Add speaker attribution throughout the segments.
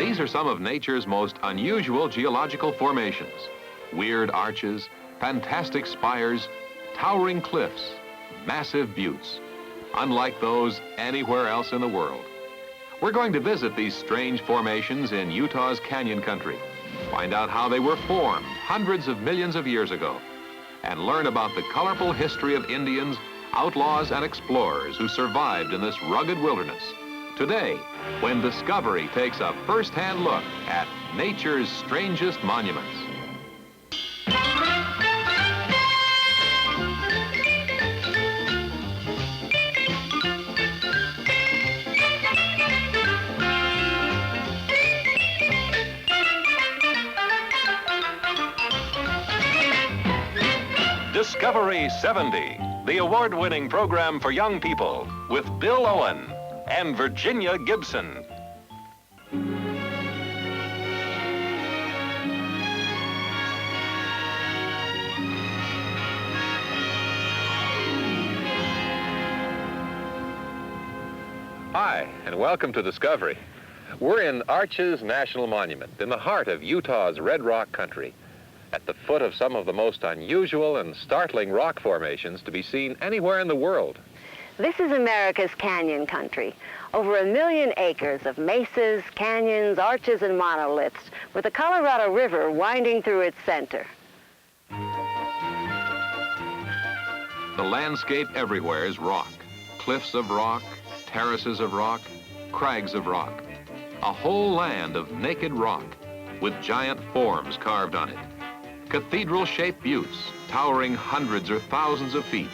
Speaker 1: These are some of nature's most unusual geological formations. Weird arches, fantastic spires, towering cliffs, massive buttes, unlike those anywhere else in the world. We're going to visit these strange formations in Utah's canyon country, find out how they were formed hundreds of millions of years ago, and learn about the colorful history of Indians, outlaws, and explorers who survived in this rugged wilderness. Today, when Discovery takes a first-hand look at nature's strangest monuments. Discovery 70, the award-winning program for young people with Bill Owen and Virginia Gibson. Hi, and welcome to Discovery. We're in Arches National Monument, in the heart of Utah's Red Rock country, at the foot of some of the most unusual and startling rock formations to be seen anywhere in the world.
Speaker 2: This is America's canyon country. Over 1 million acres of mesas, canyons, arches, and monoliths, with the Colorado River winding through its center.
Speaker 1: The landscape everywhere is rock. Cliffs of rock, terraces of rock, crags of rock. A whole land of naked rock with giant forms carved on it. Cathedral-shaped buttes towering hundreds or thousands of feet.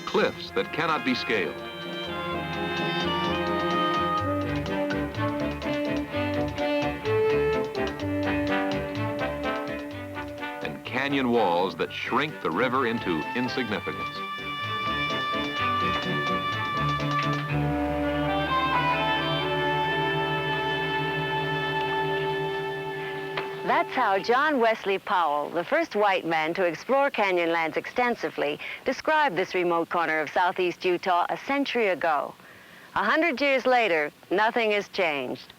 Speaker 1: Cliffs that cannot be scaled. And canyon walls that shrink the river into insignificance.
Speaker 2: That's how John Wesley Powell, the first white man to explore Canyonlands extensively, described this remote corner of southeast Utah a century ago. 100 years later, nothing has changed.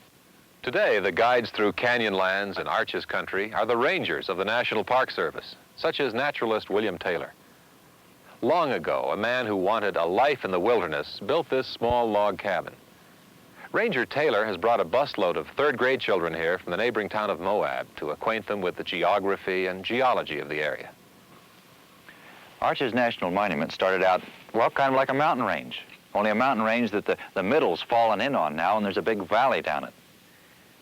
Speaker 1: Today, the guides through Canyonlands and Arches country are the rangers of the National Park Service, such as Naturalist William Taylor. Long ago, a man who wanted a life in the wilderness built this small log cabin. Ranger Taylor has brought a busload of third-grade children here from the neighboring town of Moab to acquaint them with the geography and geology of the area.
Speaker 3: Arches National Monument started out, well, kind of like a mountain range, only a mountain range that the middle's fallen in on now, and there's a big valley down it.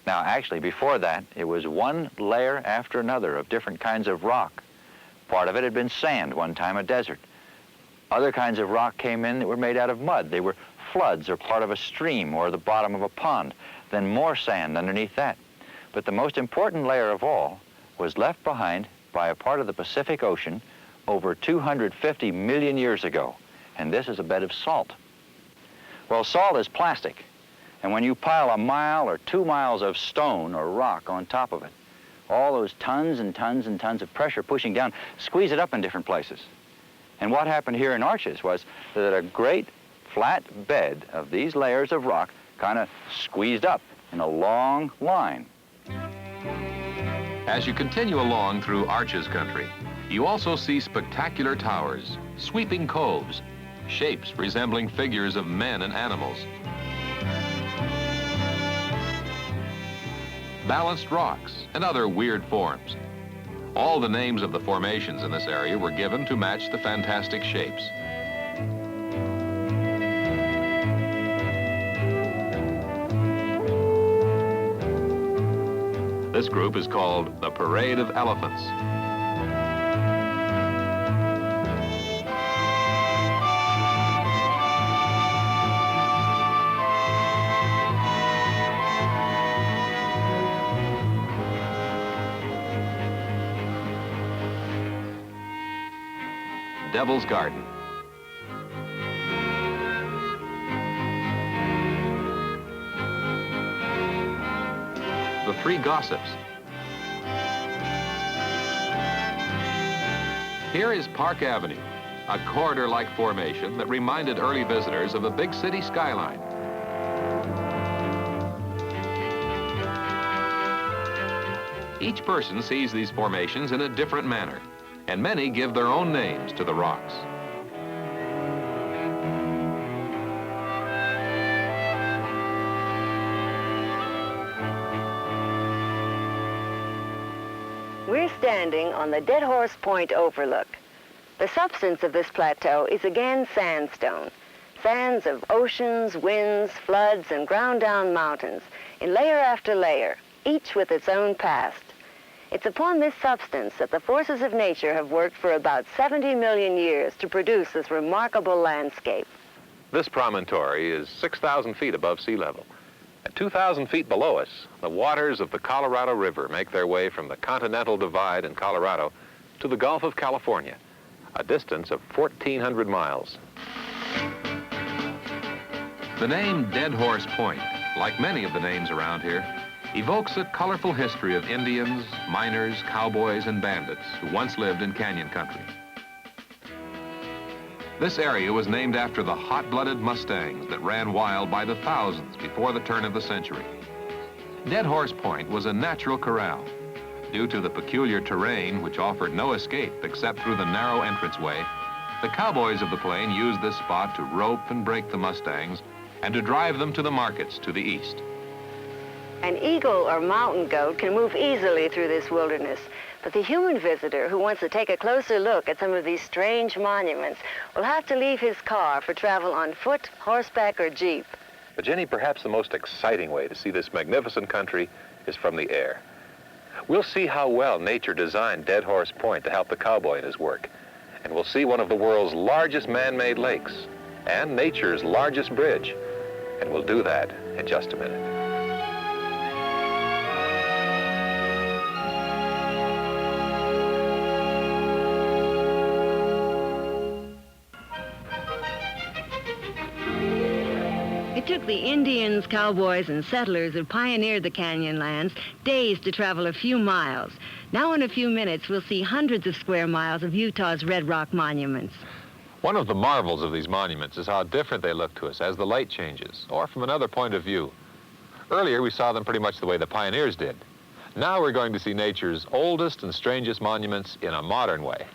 Speaker 3: Now, actually, before that, it was one layer after another of different kinds of rock. Part of it had been sand, one time a desert. Other kinds of rock came in that were made out of mud. They were floods or part of a stream or the bottom of a pond, then more sand underneath that. But the most important layer of all was left behind by a part of the Pacific Ocean over 250 million years ago, and this is a bed of salt. Well, salt is plastic, and when you pile 1 mile or 2 miles of stone or rock on top of it, all those tons and tons and tons of pressure pushing down squeeze it up in different places. And what happened here in Arches was that a great flat bed of these layers of rock kind of squeezed up in a long line.
Speaker 1: As you continue along through Arches country, you also see spectacular towers, sweeping coves, shapes resembling figures of men and animals, balanced rocks, and other weird forms. All the names of the formations in this area were given to match the fantastic shapes. This group is called the Parade of Elephants. Devil's Garden. The Three Gossips. Here is Park Avenue, a corridor-like formation that reminded early visitors of a big city skyline. Each person sees these formations in a different manner, and many give their own names to the rocks.
Speaker 2: We're standing on the Dead Horse Point Overlook. The substance of this plateau is again sandstone. Sands of oceans, winds, floods, and ground-down mountains in layer after layer, each with its own past. It's upon this substance that the forces of nature have worked for about 70 million years to produce this remarkable landscape.
Speaker 1: This promontory is 6,000 feet above sea level. At 2,000 feet below us, the waters of the Colorado River make their way from the Continental Divide in Colorado to the Gulf of California, a distance of 1,400 miles. The name Dead Horse Point, like many of the names around here, evokes a colorful history of Indians, miners, cowboys, and bandits who once lived in canyon country. This area was named after the hot-blooded Mustangs that ran wild by the thousands before the turn of the century. Dead Horse Point was a natural corral. Due to the peculiar terrain, which offered no escape except through the narrow entranceway, the cowboys of the plain used this spot to rope and break the Mustangs and to drive them to the markets to the east.
Speaker 2: An eagle or mountain goat can move easily through this wilderness, but the human visitor who wants to take a closer look at some of these strange monuments will have to leave his car for travel on foot, horseback, or jeep.
Speaker 1: But Jenny, perhaps the most exciting way to see this magnificent country is from the air. We'll see how well nature designed Dead Horse Point to help the cowboy in his work. And we'll see one of the world's largest man-made lakes and nature's largest bridge. And we'll do that in just a minute.
Speaker 2: It took the Indians, cowboys, and settlers who pioneered the Canyonlands days to travel a few miles. Now in a few minutes, we'll see hundreds of square miles of Utah's red rock monuments.
Speaker 1: One of the marvels of these monuments is how different they look to us as the light changes, or from another point of view. Earlier, we saw them pretty much the way the pioneers did. Now we're going to see nature's oldest and strangest monuments in a modern way.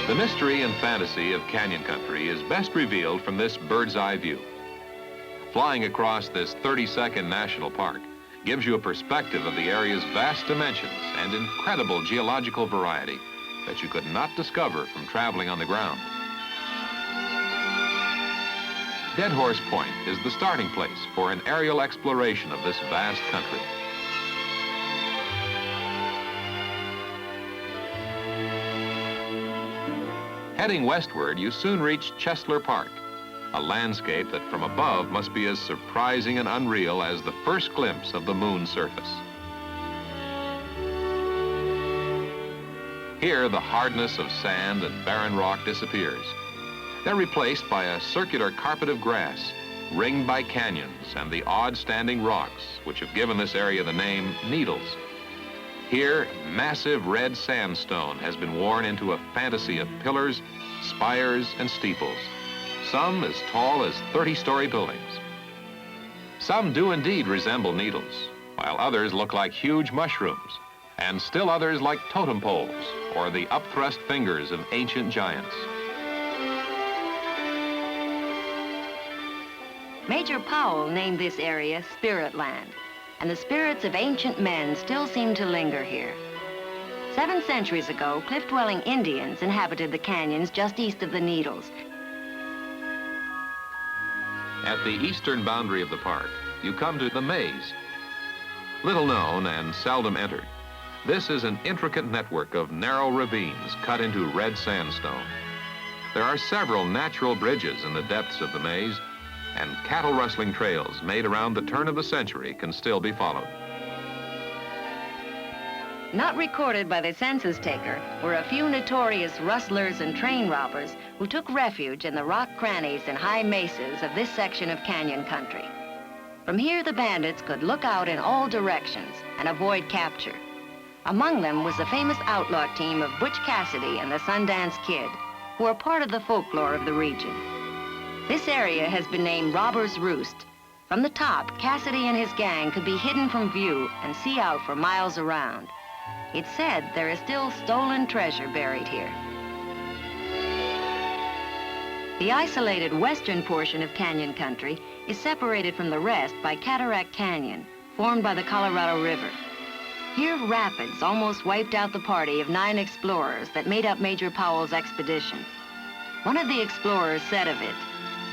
Speaker 1: The mystery and fantasy of canyon country is best revealed from this bird's eye view. Flying across this 32nd National Park gives you a perspective of the area's vast dimensions and incredible geological variety that you could not discover from traveling on the ground. Dead Horse Point is the starting place for an aerial exploration of this vast country. Heading westward, you soon reach Chesler Park, a landscape that from above must be as surprising and unreal as the first glimpse of the moon's surface. Here, the hardness of sand and barren rock disappears. They're replaced by a circular carpet of grass, ringed by canyons and the odd standing rocks, which have given this area the name Needles. Here, massive red sandstone has been worn into a fantasy of pillars, spires, and steeples, some as tall as 30-story buildings. Some do indeed resemble needles, while others look like huge mushrooms, and still others like totem poles or the upthrust fingers of ancient giants.
Speaker 2: Major Powell named this area Spirit Land, and the spirits of ancient men still seem to linger here. 7 centuries ago, cliff-dwelling Indians inhabited the canyons just east of the Needles.
Speaker 1: At the eastern boundary of the park, you come to the maze. Little known and seldom entered, this is an intricate network of narrow ravines cut into red sandstone. There are several natural bridges in the depths of the maze, and cattle-rustling trails made around the turn of the century can still be followed.
Speaker 2: Not recorded by the census taker were a few notorious rustlers and train robbers who took refuge in the rock crannies and high mesas of this section of canyon country. From here, the bandits could look out in all directions and avoid capture. Among them was the famous outlaw team of Butch Cassidy and the Sundance Kid, who are part of the folklore of the region. This area has been named Robber's Roost. From the top, Cassidy and his gang could be hidden from view and see out for miles around. It's said there is still stolen treasure buried here. The isolated western portion of canyon country is separated from the rest by Cataract Canyon, formed by the Colorado River. Here, rapids almost wiped out the party of 9 explorers that made up Major Powell's expedition. One of the explorers said of it,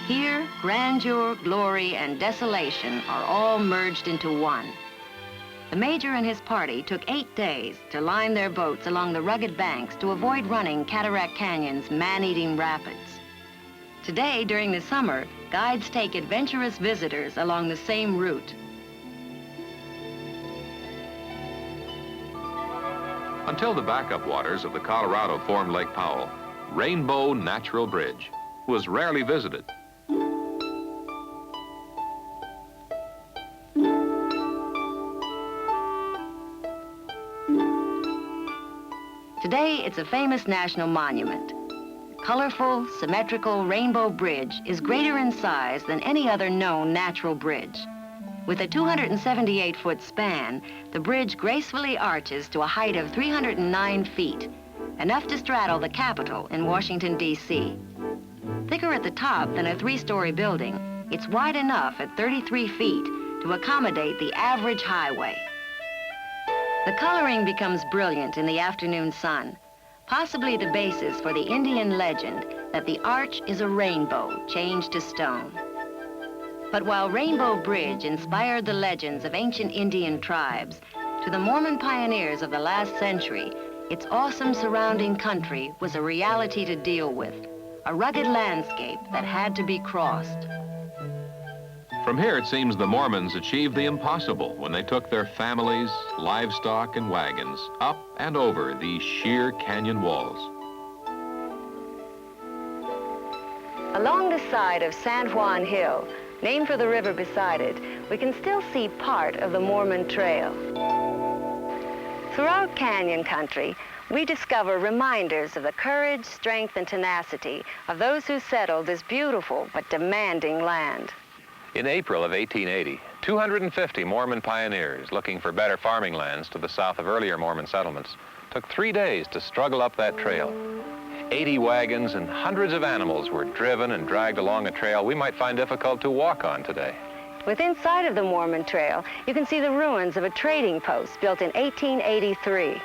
Speaker 2: "Here, grandeur, glory, and desolation are all merged into one." The Major and his party took 8 days to line their boats along the rugged banks to avoid running Cataract Canyon's man-eating rapids. Today, during the summer, guides take adventurous visitors along the same route.
Speaker 1: Until the backup waters of the Colorado formed Lake Powell, Rainbow Natural Bridge was rarely visited.
Speaker 2: Today, it's a famous national monument. The colorful, symmetrical Rainbow Bridge is greater in size than any other known natural bridge. With a 278-foot span, the bridge gracefully arches to a height of 309 feet, enough to straddle the Capitol in Washington, D.C. Thicker at the top than a 3-story building, it's wide enough at 33 feet to accommodate the average highway. The coloring becomes brilliant in the afternoon sun, possibly the basis for the Indian legend that the arch is a rainbow changed to stone. But while Rainbow Bridge inspired the legends of ancient Indian tribes, to the Mormon pioneers of the last century, its awesome surrounding country was a reality to deal with, a rugged landscape that had to be crossed.
Speaker 1: From here, it seems the Mormons achieved the impossible when they took their families, livestock, and wagons up and over these sheer canyon walls.
Speaker 2: Along the side of San Juan Hill, named for the river beside it, we can still see part of the Mormon Trail. Throughout canyon country, we discover reminders of the courage, strength, and tenacity of those who settled this beautiful but demanding land.
Speaker 1: In April of 1880, 250 Mormon pioneers looking for better farming lands to the south of earlier Mormon settlements took 3 days to struggle up that trail. 80 wagons and hundreds of animals were driven and dragged along a trail we might find difficult to walk on today.
Speaker 2: Within sight of the Mormon Trail, you can see the ruins of a trading post built in 1883.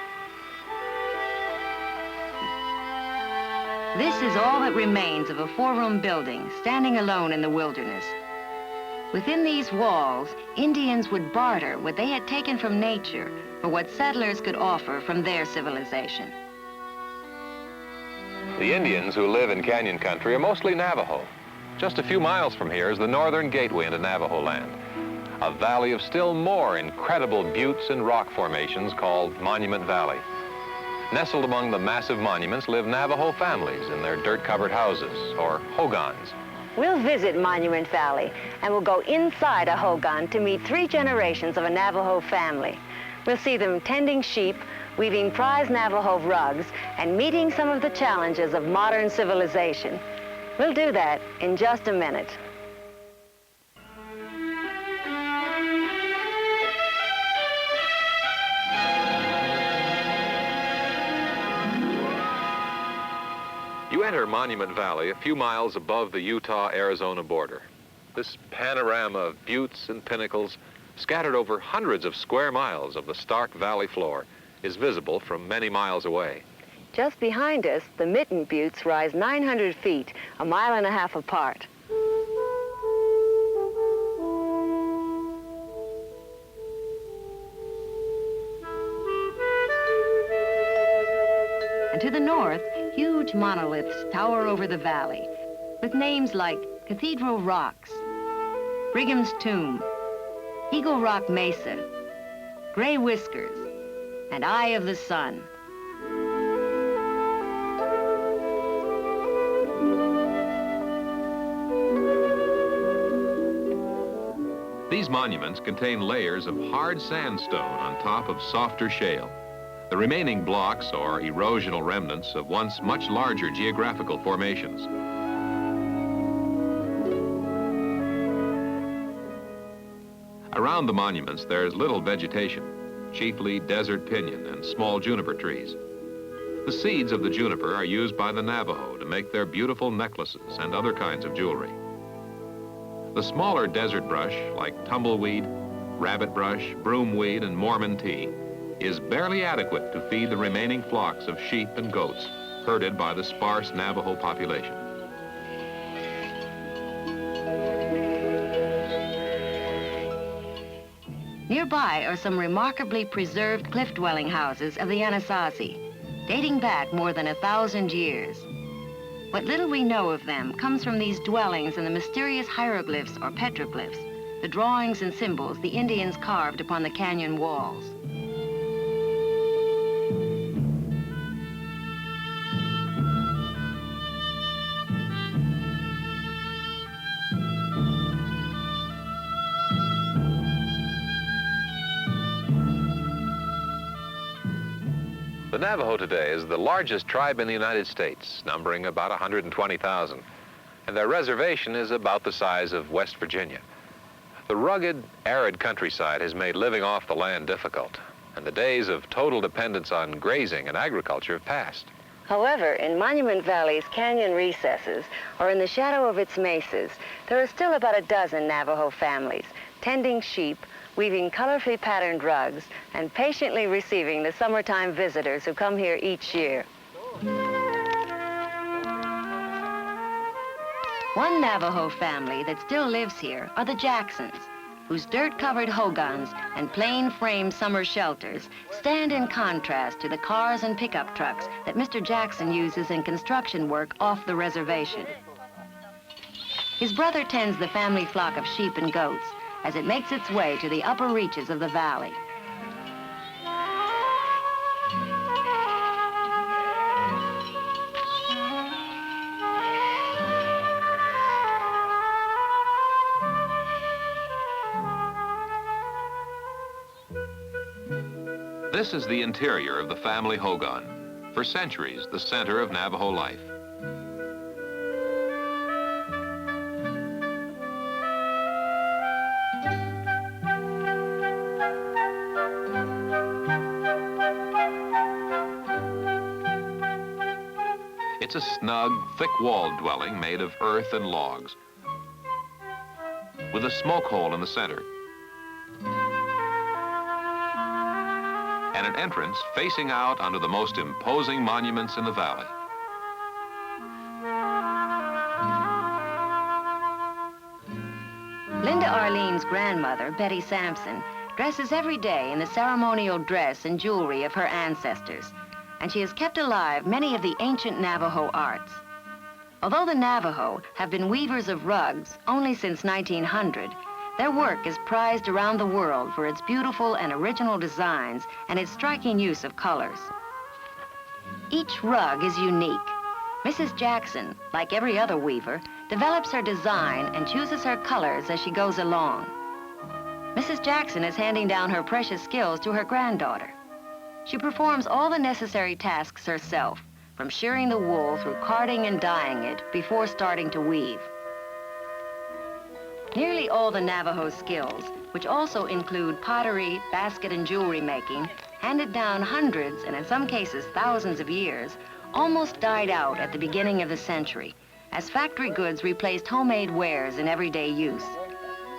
Speaker 2: This is all that remains of a 4-room building standing alone in the wilderness. Within these walls, Indians would barter what they had taken from nature for what settlers could offer from their civilization.
Speaker 1: The Indians who live in canyon country are mostly Navajo. Just a few miles from here is the northern gateway into Navajo land, a valley of still more incredible buttes and rock formations called Monument Valley. Nestled among the massive monuments live Navajo families in their dirt-covered houses, or hogans.
Speaker 2: We'll visit Monument Valley, and we'll go inside a hogan to meet 3 generations of a Navajo family. We'll see them tending sheep, weaving prized Navajo rugs, and meeting some of the challenges of modern civilization. We'll do that in just a minute.
Speaker 1: You enter Monument Valley a few miles above the Utah-Arizona border. This panorama of buttes and pinnacles, scattered over hundreds of square miles of the stark valley floor, is visible from many miles away.
Speaker 2: Just behind us, the Mitten Buttes rise 900 feet, a mile and a half apart. And to the north, huge monoliths tower over the valley, with names like Cathedral Rocks, Brigham's Tomb, Eagle Rock Mesa, Grey Whiskers, and Eye of the Sun.
Speaker 1: These monuments contain layers of hard sandstone on top of softer shale. The remaining blocks are erosional remnants of once much larger geographical formations. Around the monuments, there's little vegetation, chiefly desert pinyon and small juniper trees. The seeds of the juniper are used by the Navajo to make their beautiful necklaces and other kinds of jewelry. The smaller desert brush, like tumbleweed, rabbit brush, broomweed, and Mormon tea, is barely adequate to feed the remaining flocks of sheep and goats herded by the sparse Navajo population.
Speaker 2: Nearby are some remarkably preserved cliff-dwelling houses of the Anasazi, dating back more than 1,000 years. What little we know of them comes from these dwellings and the mysterious hieroglyphs or petroglyphs, the drawings and symbols the Indians carved upon the canyon walls.
Speaker 1: The Navajo today is the largest tribe in the United States, numbering about 120,000, and their reservation is about the size of West Virginia. The rugged, arid countryside has made living off the land difficult, and the days of total dependence on grazing and agriculture have passed.
Speaker 2: However, in Monument Valley's canyon recesses, or in the shadow of its mesas, there are still about a dozen Navajo families, tending sheep, weaving colorfully patterned rugs, and patiently receiving the summertime visitors who come here each year. One Navajo family that still lives here are the Jacksons, whose dirt-covered hogans and plain-frame summer shelters stand in contrast to the cars and pickup trucks that Mr. Jackson uses in construction work off the reservation. His brother tends the family flock of sheep and goats as it makes its way to the upper reaches of the valley.
Speaker 1: This is the interior of the family hogan, for centuries the center of Navajo life. It's a snug, thick-walled dwelling made of earth and logs, with a smoke hole in the center, and an entrance facing out onto the most imposing monuments in the valley.
Speaker 2: Linda Arlene's grandmother, Betty Sampson, dresses every day in the ceremonial dress and jewelry of her ancestors, and she has kept alive many of the ancient Navajo arts. Although the Navajo have been weavers of rugs only since 1900, their work is prized around the world for its beautiful and original designs and its striking use of colors. Each rug is unique. Mrs. Jackson, like every other weaver, develops her design and chooses her colors as she goes along. Mrs. Jackson is handing down her precious skills to her granddaughter. She performs all the necessary tasks herself, from shearing the wool through carding and dyeing it before starting to weave. Nearly all the Navajo skills, which also include pottery, basket and jewelry making, handed down hundreds and in some cases thousands of years, almost died out at the beginning of the century, as factory goods replaced homemade wares in everyday use.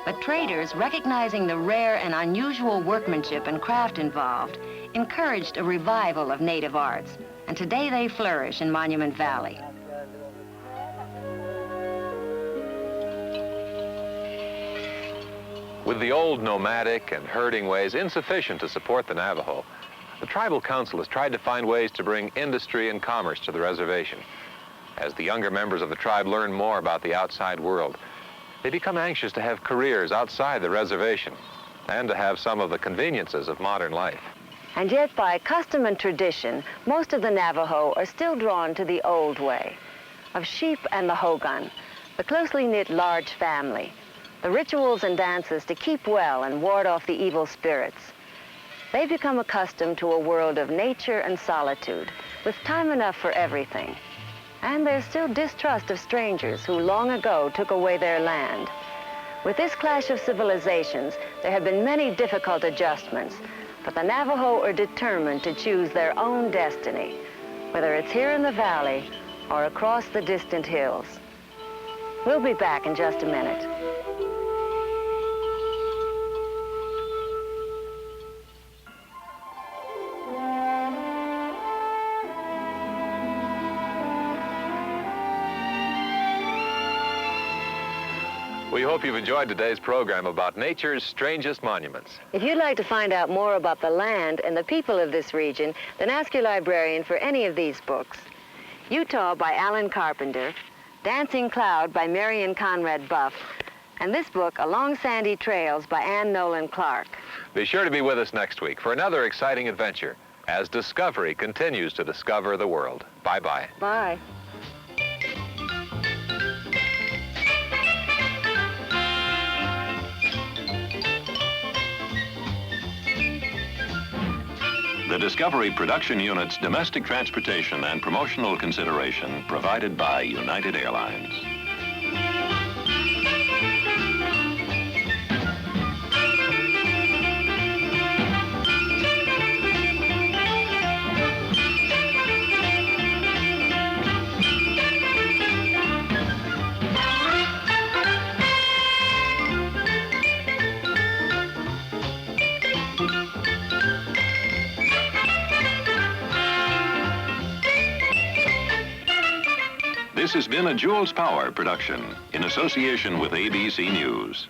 Speaker 2: But traders, recognizing the rare and unusual workmanship and craft involved, encouraged a revival of native arts, and today they flourish in Monument Valley.
Speaker 1: With the old nomadic and herding ways insufficient to support the Navajo, the Tribal Council has tried to find ways to bring industry and commerce to the reservation. As the younger members of the tribe learn more about the outside world, they become anxious to have careers outside the reservation and to have some of the conveniences of modern life.
Speaker 2: And yet, by custom and tradition, most of the Navajo are still drawn to the old way of sheep and the hogan, the closely knit large family, the rituals and dances to keep well and ward off the evil spirits. They become accustomed to a world of nature and solitude, with time enough for everything. And there's still distrust of strangers who long ago took away their land. With this clash of civilizations, there have been many difficult adjustments, but the Navajo are determined to choose their own destiny, whether it's here in the valley or across the distant hills. We'll be back in just a minute.
Speaker 1: We hope you've enjoyed today's program about nature's strangest monuments.
Speaker 2: If you'd like to find out more about the land and the people of this region, then ask your librarian for any of these books. Utah by Alan Carpenter, Dancing Cloud by Marion Conrad Buff, and this book, Along Sandy Trails by Anne Nolan Clark.
Speaker 1: Be sure to be with us next week for another exciting adventure as Discovery continues to discover the world. Bye-bye.
Speaker 2: Bye.
Speaker 4: The Discovery Production Unit's domestic transportation and promotional consideration provided by United Airlines. This has been a Jules Power production in association with ABC News.